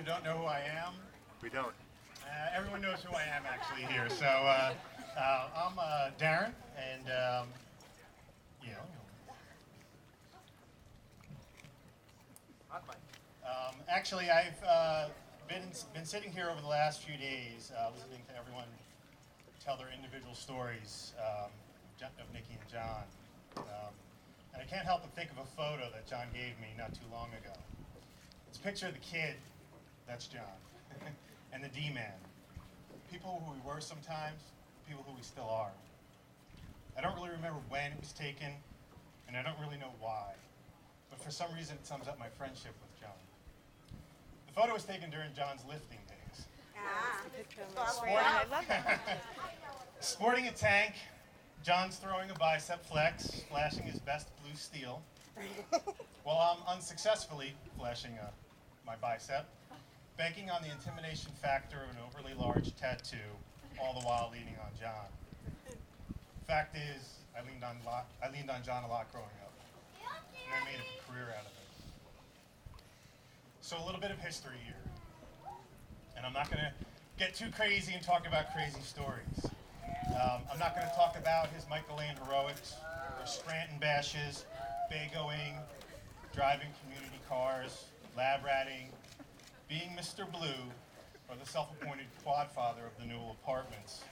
who don't know who I am, We don't. everyone knows who I am actually here. So I'm Darren, and you know. Actually, I've been sitting here over the last few days, listening to everyone tell their individual stories of Nikki and John, and I can't help but think of a photo that John gave me not too long ago. It's a picture of the kid, that's John, and the D-man. People who we were sometimes, people who we still are. I don't really remember when it was taken, and I don't really know why, but for some reason it sums up my friendship with John. The photo was taken during John's lifting days. Sporting a tank, John's throwing a bicep flex, flashing his best blue steel, while I'm unsuccessfully flashing my bicep, banking on the intimidation factor of an overly large tattoo, all the while leaning on John. Fact is, I leaned on John a lot growing up, and I made a career out of it. So a little bit of history here, and I'm not going to get too crazy and talk about crazy stories. I'm not going to talk about his Michael Lane heroics, or Scranton bashes, bagoing, driving community cars, lab ratting, being Mr. Blue, or the self-appointed quad father of the Newell Apartments.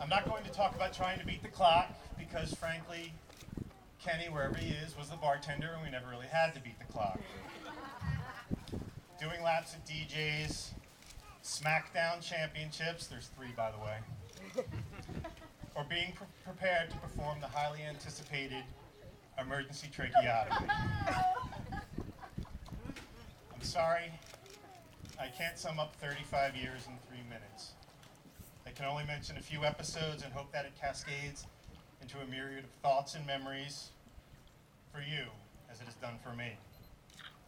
I'm not going to talk about trying to beat the clock, because frankly, Kenny, wherever he is, was the bartender, and we never really had to beat the clock. Doing laps at DJs, SmackDown championships, there's 3 by the way, or being prepared to perform the highly anticipated emergency tracheotomy. I'm sorry, I can't sum up 35 years in 3 minutes. I can only mention a few episodes and hope that it cascades into a myriad of thoughts and memories for you, as it has done for me.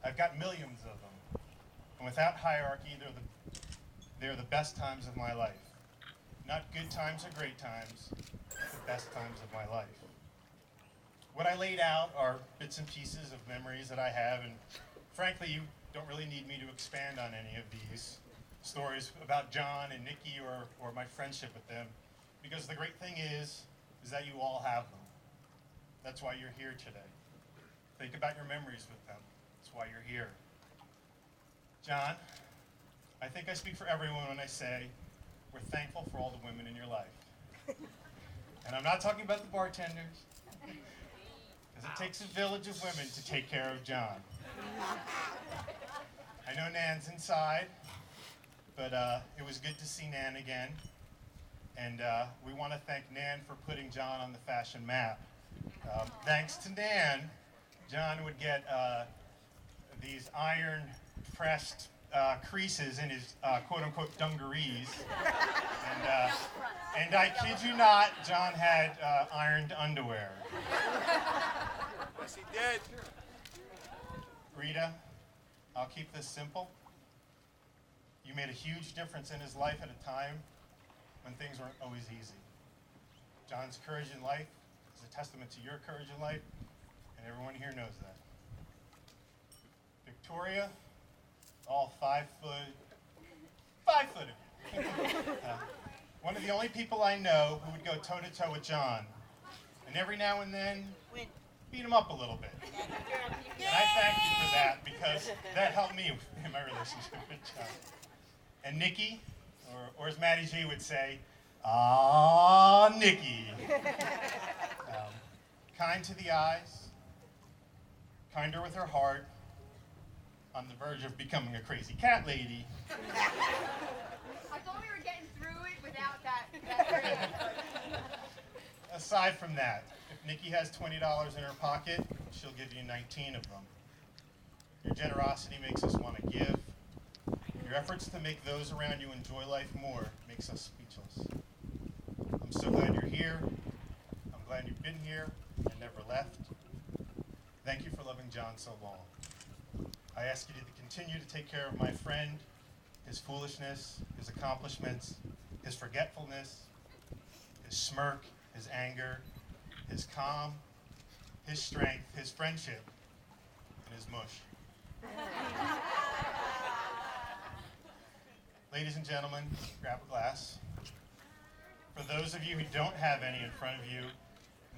I've got millions of them, and without hierarchy, they're the best times of my life. Not good times or great times, but the best times of my life. What I laid out are bits and pieces of memories that I have, and frankly, you don't really need me to expand on any of these stories about John and Nikki or my friendship with them, because the great thing is that you all have them. That's why you're here today. Think about your memories with them. That's why you're here. John, I think I speak for everyone when I say we're thankful for all the women in your life. And I'm not talking about the bartenders, because it takes a village of women to take care of John. I know Nan's inside, but it was good to see Nan again. And we want to thank Nan for putting John on the fashion map. Thanks to Nan, John would get these iron-pressed creases in his quote-unquote dungarees. And I kid you not, John had ironed underwear. Yes, he did. Rita, I'll keep this simple. You made a huge difference in his life at a time when things weren't always easy. John's courage in life is a testament to your courage in life, and everyone here knows that. Victoria, all 5 foot of you. One of the only people I know who would go toe-to-toe with John, and every now and then beat him up a little bit. And I thank you for that, because that helped me in my relationship with John. And Nikki, or as Matty G would say, "Ah, Nikki." Kind to the eyes, kinder with her heart, on the verge of becoming a crazy cat lady. I thought we were getting through it without that. Aside from that, if Nikki has $20 in her pocket, she'll give you 19 of them. Your generosity makes us want to give. Your efforts to make those around you enjoy life more makes us speechless. I'm so glad you're here. I'm glad you've been here and never left. Thank you for loving John so long. I ask you to continue to take care of my friend, his foolishness, his accomplishments, his forgetfulness, his smirk, his anger, his calm, his strength, his friendship, and his mush. Ladies and gentlemen, grab a glass. For those of you who don't have any in front of you,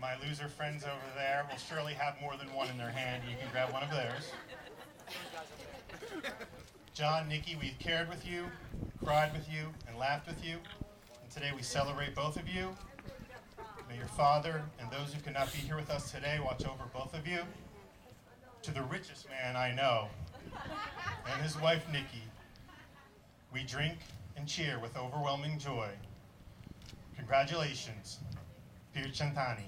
my loser friends over there will surely have more than one in their hand. You can grab one of theirs. John, Nikki, we've cared with you, cried with you, and laughed with you. And today we celebrate both of you. May your father and those who could not be here with us today watch over both of you. To the richest man I know, and his wife, Nikki, we drink and cheer with overwhelming joy. Congratulations, Pir Chantani.